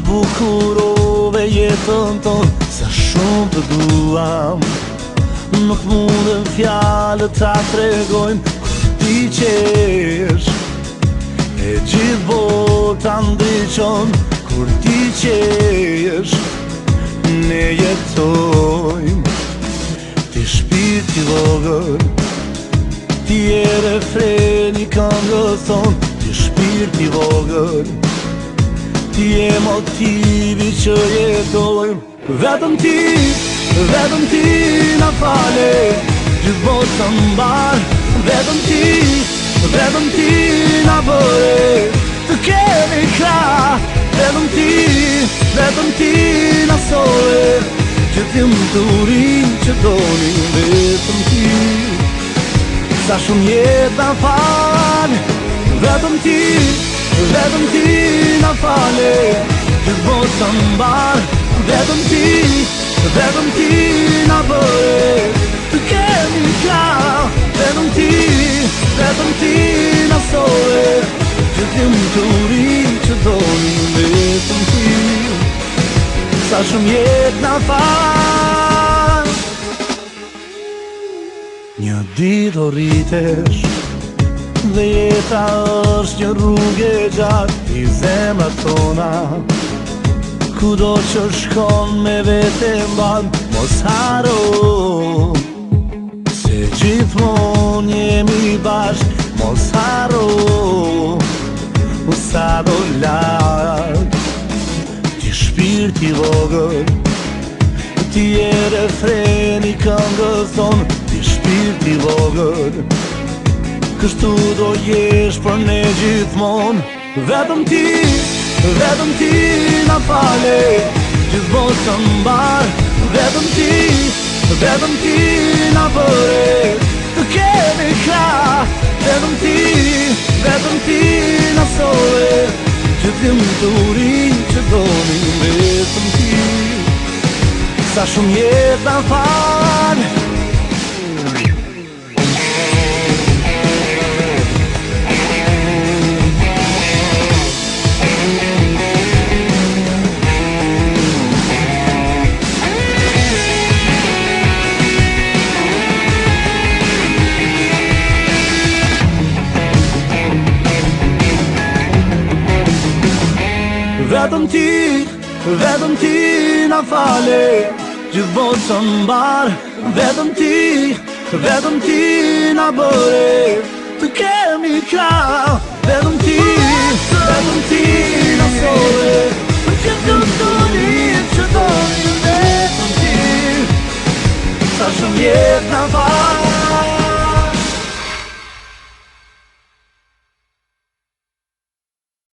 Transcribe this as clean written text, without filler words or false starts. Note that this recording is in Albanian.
zbukurove jetën tonë, sa shumë të duam. Nuk mundën fjallët ta tregojnë kur ti qesh. E gjithë bota ndriqon kur ti qesh. Ne jetojmë, ti shpirti vogël, ti e refreni këngës tonë, ti shpirti vogël, ti e motivi që jetojmë. Vetëm ti na fale, gjithë botën mbar. Vetëm ti na bëre të kemi krah. Vetëm ti na sole, gjithë lumturin që doni. Vetëm ti, sa shumë jetë na fal. Vetëm ti na fale, gjithë botën mbar. Vetëm ti na bëre të kemi krah. Vetëm ti na sole, gjithë lumturin që doni. Vetëm ti, sa shumë jetë na fal. Një ditë o rritesh dhe jeta është një rrugë e gjatë i zemrat tona. Kudo që shkon me vete mban, mos haro se gjithmon jemi bashk. Mos haro sa do larg, ti shpirti vogël, ti e refreni këngës tonë, ti shpirti vogël, kështu do jesh për ne gjithmon. Vetëm ti na fale, gjithë botën mbar. Vetëm ti na bëre të kemi krah. Vetëm ti na sole, gjithë lumturin që doni. Vetëm ti, sa shumë jetë na fal. Vetëm ti na fale, gjithë botën mbar. Vetëm ti na bëre të kemi krah. Vetëm ti na sole, gjithë lumturin që doni. Vetëm ti, sa shumë jetë na fale.